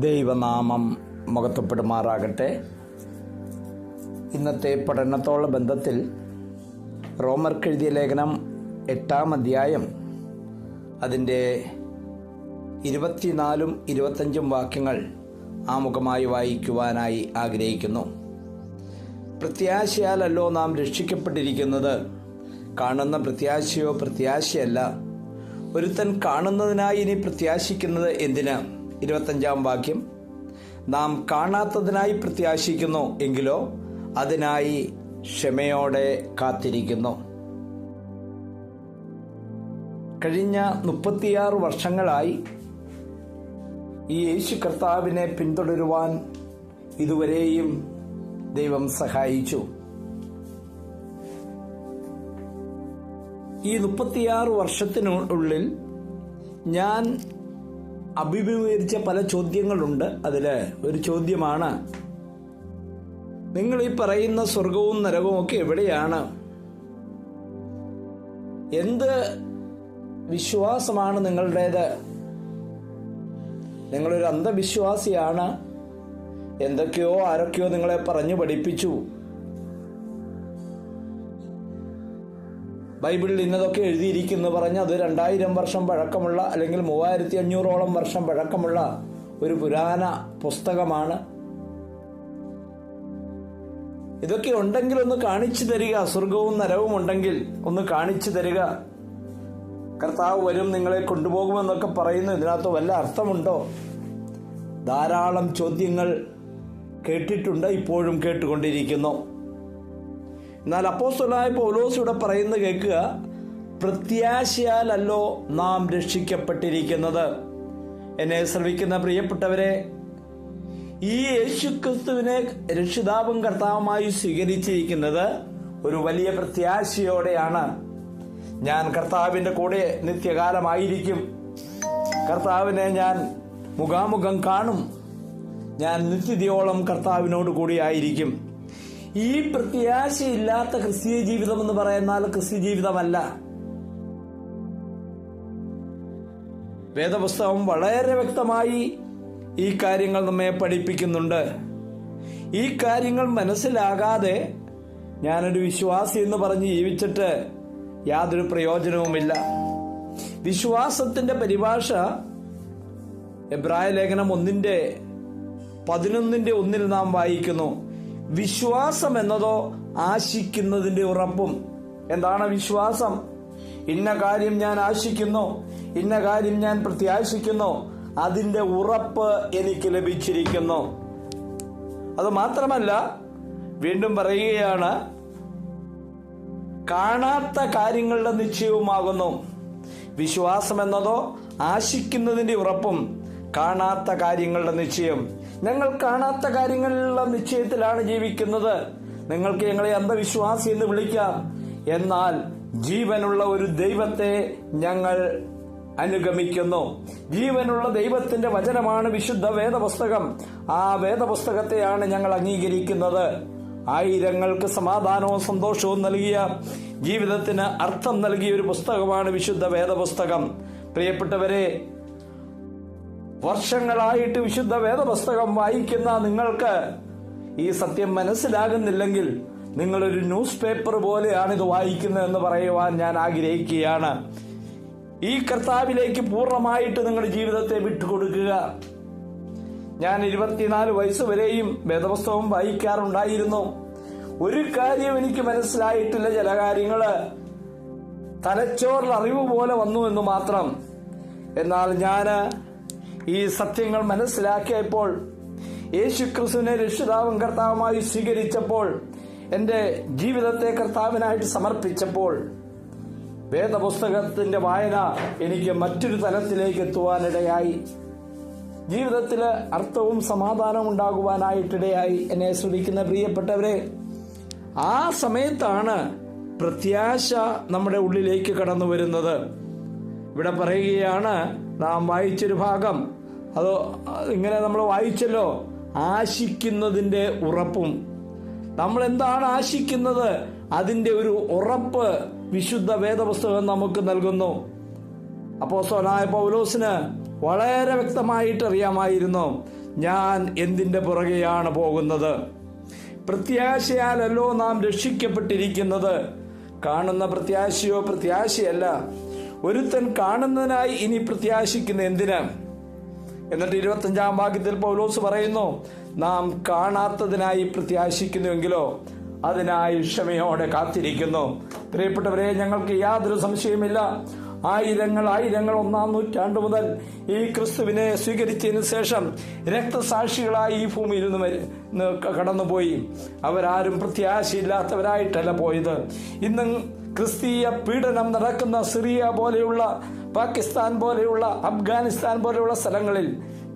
ദൈവനാമം മഹത്വപ്പെടുമാറാകട്ടെ. ഇന്നത്തെ പഠനത്തോടുള്ള ബന്ധത്തിൽ റോമർക്കെഴുതിയ ലേഖനം 8-ാം അധ്യായം അതിൻ്റെ 24 25 വാക്യങ്ങൾ ആമുഖമായി വായിക്കുവാനായി ആഗ്രഹിക്കുന്നു. പ്രത്യാശയാലല്ലോ നാം രക്ഷിക്കപ്പെട്ടിരിക്കുന്നത്. കാണുന്ന പ്രത്യാശയോ പ്രത്യാശയല്ല. ഒരുത്തൻ കാണുന്നതിനായി ഇനി പ്രത്യാശിക്കുന്നത് എന്തിന്? 25-ാം വാക്യം, നാം കാണാത്തതിനായി പ്രത്യാശിക്കുന്നു എങ്കിലോ അതിനായി ക്ഷമയോടെ കാത്തിരിക്കുന്നു. കഴിഞ്ഞ 36 വർഷങ്ങളായി ഈ യേശു കർത്താവിനെ പിന്തുടരുവാൻ ഇതുവരെയും ദൈവം സഹായിച്ചു. ഈ 36 വർഷത്തിനുള്ളിൽ ഞാൻ അഭിമുഖീകരിച്ച പല ചോദ്യങ്ങളുണ്ട്. അതിൽ ഒരു ചോദ്യമാണ്, നിങ്ങൾ ഈ പറയുന്ന സ്വർഗവും നരകവും ഒക്കെ എവിടെയാണ്? എന്ത് വിശ്വാസമാണ് നിങ്ങളുടേത്? നിങ്ങളൊരു അന്ധവിശ്വാസിയാണ്. എന്തൊക്കെയോ ആരൊക്കെയോ നിങ്ങളെ പറഞ്ഞു പഠിപ്പിച്ചു. ബൈബിളിൽ ഇന്നതൊക്കെ എഴുതിയിരിക്കുന്നു പറഞ്ഞ് അത് 2000 വർഷം പഴക്കമുള്ള അല്ലെങ്കിൽ 3500ഓളം വർഷം പഴക്കമുള്ള ഒരു പുരാണ പുസ്തകമാണ്. ഇതൊക്കെ ഉണ്ടെങ്കിൽ ഒന്ന് കാണിച്ചു തരിക. സ്വർഗവും നരകവും ഉണ്ടെങ്കിൽ ഒന്ന് കാണിച്ചു തരിക. കർത്താവ് വരും, നിങ്ങളെ കൊണ്ടുപോകുമെന്നൊക്കെ പറയുന്നു. ഇതിനകത്ത് വല്ല അർത്ഥമുണ്ടോ? ധാരാളം ചോദ്യങ്ങൾ കേട്ടിട്ടുണ്ട്, ഇപ്പോഴും കേട്ടുകൊണ്ടിരിക്കുന്നു. എന്നാൽ അപ്പോസ്തലനായ പൗലോസ് ഇവിടെ പറയുന്നത് കേൾക്കുക, പ്രത്യാശയാലല്ലോ നാം രക്ഷിക്കപ്പെട്ടിരിക്കുന്നത്. എന്നെ ശ്രവിക്കുന്ന പ്രിയപ്പെട്ടവരെ, ഈ യേശുക്രിസ്തുവിനെ രക്ഷിതാവും കർത്താവുമായി സ്വീകരിച്ചിരിക്കുന്നത് ഒരു വലിയ പ്രത്യാശയോടെയാണ്. ഞാൻ കർത്താവിൻ്റെ കൂടെ നിത്യകാലമായിരിക്കും. കർത്താവിനെ ഞാൻ മുഖാമുഖം കാണും. ഞാൻ നിത്യതയോളം കർത്താവിനോട് കൂടിയായിരിക്കും. ഈ പ്രത്യാശയില്ലാത്ത ക്രിസ്തീയ ജീവിതം എന്ന് പറയുന്നാൽ ക്രിസ്തീയ ജീവിതമല്ല. വേദപുസ്തകം വളരെ വ്യക്തമായി ഈ കാര്യങ്ങൾ നമ്മെ പഠിപ്പിക്കുന്നുണ്ട്. ഈ കാര്യങ്ങൾ മനസ്സിലാകാതെ ഞാനൊരു വിശ്വാസി എന്ന് പറഞ്ഞ് ജീവിച്ചിട്ട് യാതൊരു പ്രയോജനവുമില്ല. വിശ്വാസത്തിന്റെ പരിഭാഷ എബ്രായ ലേഖനം 1:11 നാം വായിക്കുന്നു, വിശ്വാസം എന്നതോ ആശിക്കുന്നതിന്റെ ഉറപ്പും. എന്താണ് വിശ്വാസം? ഇന്ന കാര്യം ഞാൻ ആശിക്കുന്നു, ഇന്ന കാര്യം ഞാൻ പ്രത്യാശിക്കുന്നു, അതിന്റെ ഉറപ്പ് എനിക്ക് ലഭിച്ചിരിക്കുന്നു. അത് മാത്രമല്ല, വീണ്ടും പറയുകയാണ്, കാണാത്ത കാര്യങ്ങളുടെ നിശ്ചയവുമാകുന്നു. വിശ്വാസം എന്നതോ ആശിക്കുന്നതിന്റെ ഉറപ്പും കാണാത്ത കാര്യങ്ങളുടെ നിശ്ചയം. ഞങ്ങൾ കാണാത്ത കാര്യങ്ങളിലുള്ള നിശ്ചയത്തിലാണ് ജീവിക്കുന്നത്. നിങ്ങൾക്ക് ഞങ്ങളെ അന്ധവിശ്വാസി എന്ന് വിളിക്കാം, എന്നാൽ ജീവനുള്ള ഒരു ദൈവത്തെ ഞങ്ങൾ അനുഗമിക്കുന്നു. ജീവനുള്ള ദൈവത്തിന്റെ വചനമാണ് വിശുദ്ധ വേദപുസ്തകം. ആ വേദപുസ്തകത്തെയാണ് ഞങ്ങൾ അംഗീകരിക്കുന്നത്. ആയിരങ്ങൾക്ക് സമാധാനവും സന്തോഷവും നൽകിയ, ജീവിതത്തിന് അർത്ഥം നൽകിയ ഒരു പുസ്തകമാണ് വിശുദ്ധ വേദപുസ്തകം. പ്രിയപ്പെട്ടവരെ, വർഷങ്ങളായിട്ട് വിശുദ്ധ വേദപുസ്തകം വായിക്കുന്ന നിങ്ങൾക്ക് ഈ സത്യം മനസ്സിലാകുന്നില്ലെങ്കിൽ നിങ്ങളൊരു ന്യൂസ് പേപ്പർ പോലെയാണ് ഇത് വായിക്കുന്നതെന്ന് പറയുവാൻ ഞാൻ ആഗ്രഹിക്കുകയാണ്. ഈ കർത്താവിലേക്ക് പൂർണ്ണമായിട്ട് നിങ്ങളുടെ ജീവിതത്തെ വിട്ടുകൊടുക്കുക. ഞാൻ 24 വയസ്സ് വരെയും വേദപുസ്തകം വായിക്കാറുണ്ടായിരുന്നു. ഒരു കാര്യം എനിക്ക് മനസ്സിലായിട്ടില്ല. ചില കാര്യങ്ങള് തലച്ചോറിൽ അറിവ് പോലെ വന്നു എന്ന് മാത്രം. എന്നാൽ ഞാന് ഈ സത്യങ്ങൾ മനസ്സിലാക്കിയപ്പോൾ, യേശുക്രിസ്തുവിനെ രക്ഷിതാവും കർത്താവുമായി സ്വീകരിച്ചപ്പോൾ, എന്റെ ജീവിതത്തെ കർത്താവിനായിട്ട് സമർപ്പിച്ചപ്പോൾ, വേദപുസ്തകത്തിന്റെ വായന എനിക്ക് മറ്റൊരു തലത്തിലേക്ക് എത്തുവാനിടയായി. ജീവിതത്തില് അർത്ഥവും സമാധാനവും ഉണ്ടാകുവാനായിട്ടിടയായി. എന്നെ ശ്രദ്ധിക്കുന്ന പ്രിയപ്പെട്ടവരെ, ആ സമയത്താണ് പ്രത്യാശ നമ്മുടെ ഉള്ളിലേക്ക് കടന്നു വരുന്നത്. ഇവിടെ പറയുകയാണ്, നാം വായിച്ചൊരു ഭാഗം, അത് ഇങ്ങനെ നമ്മൾ വായിച്ചല്ലോ, ആശിക്കുന്നതിന്റെ ഉറപ്പും. നമ്മൾ എന്താണ് ആശിക്കുന്നത്? അതിന്റെ ഒരു ഉറപ്പ് വിശുദ്ധ വേദപുസ്തകം നമുക്ക് നൽകുന്നു. അപ്പോസ്തലനായ പൗലോസിന് വളരെ വ്യക്തമായിട്ട് അറിയാമായിരുന്നു, ഞാൻ എന്തിൻ്റെ പുറകെയാണ് പോകുന്നത്? പ്രത്യാശയാലല്ലോ നാം രക്ഷിക്കപ്പെട്ടിരിക്കുന്നത്. കാണുന്ന പ്രത്യാശയോ പ്രത്യാശയല്ല. ഒരുത്തൻ കാണുന്നതിനായി ഇനി പ്രത്യാശിക്കുന്ന എന്തിന്? എന്നിട്ട് 25-ാം വാക്യത്തിൽ പൗലോസ് പറയുന്നു, നാം കാണാത്തതിനായി പ്രത്യാശിക്കുന്നുവെങ്കിലോ അതിനായി ക്ഷമയോടെ കാത്തിരിക്കുന്നു. പ്രിയപ്പെട്ടവരെ, ഞങ്ങൾക്ക് യാതൊരു സംശയമില്ല, ആയിരങ്ങൾ 1-ാം നൂറ്റാണ്ട് മുതൽ ഈ ക്രിസ്തുവിനെ സ്വീകരിച്ചതിന് ശേഷം രക്തസാക്ഷികളായി ഈ ഭൂമിയിൽ നിന്ന് കടന്നുപോയി. അവരാരും പ്രത്യാശയില്ലാത്തവരായിട്ടല്ല പോയത്. ഇന്നും ക്രിസ്തീയ പീഡനം നടക്കുന്ന സിറിയ പോലെയുള്ള, പാകിസ്ഥാൻ പോലെയുള്ള, അഫ്ഗാനിസ്ഥാൻ പോലെയുള്ള സ്ഥലങ്ങളിൽ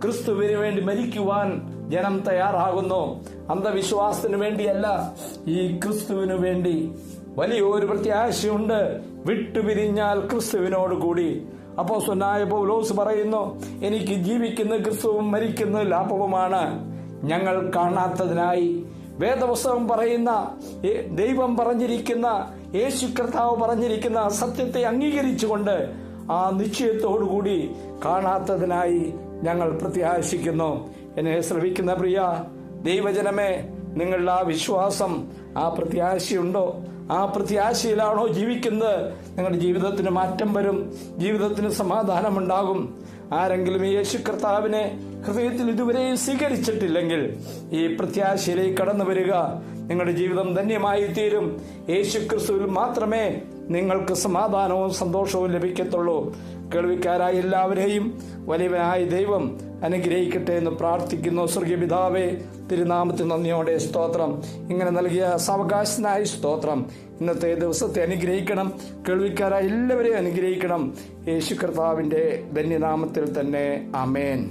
ക്രിസ്തുവിന് വേണ്ടി മരിക്കുവാൻ ജനം തയ്യാറാകുന്നു. അന്ധവിശ്വാസത്തിന് വേണ്ടിയല്ല, ഈ ക്രിസ്തുവിനു വേണ്ടി വലിയൊരു പ്രത്യാശയുണ്ട്. വിട്ടുപിരിഞ്ഞാൽ ക്രിസ്തുവിനോട് കൂടി. അപ്പോസ്തലനായ പൗലോസ് പറയുന്നു, എനിക്ക് ജീവിക്കുന്ന ക്രിസ്തുവും മരിക്കുന്ന ലാഭവുമാണ്. ഞങ്ങൾ കാണാത്തതിനായി വേദപുസ്തകം പറയുന്ന, ദൈവം പറഞ്ഞിരിക്കുന്ന, യേശു കർത്താവ് പറഞ്ഞിരിക്കുന്ന സത്യത്തെ അംഗീകരിച്ചുകൊണ്ട് ആ നിശ്ചയത്തോടുകൂടി കാണാത്തതിനായി ഞങ്ങൾ പ്രത്യാശിക്കുന്നു. എന്നെ ശ്രവിക്കുന്ന പ്രിയ ദൈവജനമേ, നിങ്ങളുടെ ആ വിശ്വാസം, ആ പ്രത്യാശയുണ്ടോ? ആ പ്രത്യാശയിലാണോ ജീവിക്കുന്നത്? നിങ്ങളുടെ ജീവിതത്തിന് മാറ്റം വരും, ജീവിതത്തിന് സമാധാനമുണ്ടാകും. ആരെങ്കിലും യേശു കർത്താവിനെ ഹൃദയത്തിൽ ഇതുവരെ സ്വീകരിച്ചിട്ടില്ലെങ്കിൽ ഈ പ്രത്യാശയിലേക്ക് കടന്നു വരിക. നിങ്ങളുടെ ജീവിതം ധന്യമായി തീരും. യേശു ക്രിസ്തുവിൽ മാത്രമേ നിങ്ങൾക്ക് സമാധാനവും സന്തോഷവും ലഭിക്കത്തുള്ളൂ. കേൾവിക്കാരായ എല്ലാവരെയും വലിയവനായ ദൈവം അനുഗ്രഹിക്കട്ടെ എന്ന് പ്രാർത്ഥിക്കുന്നു. സ്വർഗീയ പിതാവേ, തിരുനാമത്തിൽ നന്ദിയോടെ സ്തോത്രം. ഇങ്ങനെ നൽകിയ സാവകാശനായ സ്തോത്രം. ഇന്നത്തെ ദിവസത്തെ അനുഗ്രഹിക്കണം. കേൾവിക്കാരായ എല്ലാവരെയും അനുഗ്രഹിക്കണം. യേശു കർത്താവിന്റെ ധന്യനാമത്തിൽ തന്നെ. ആമേൻ.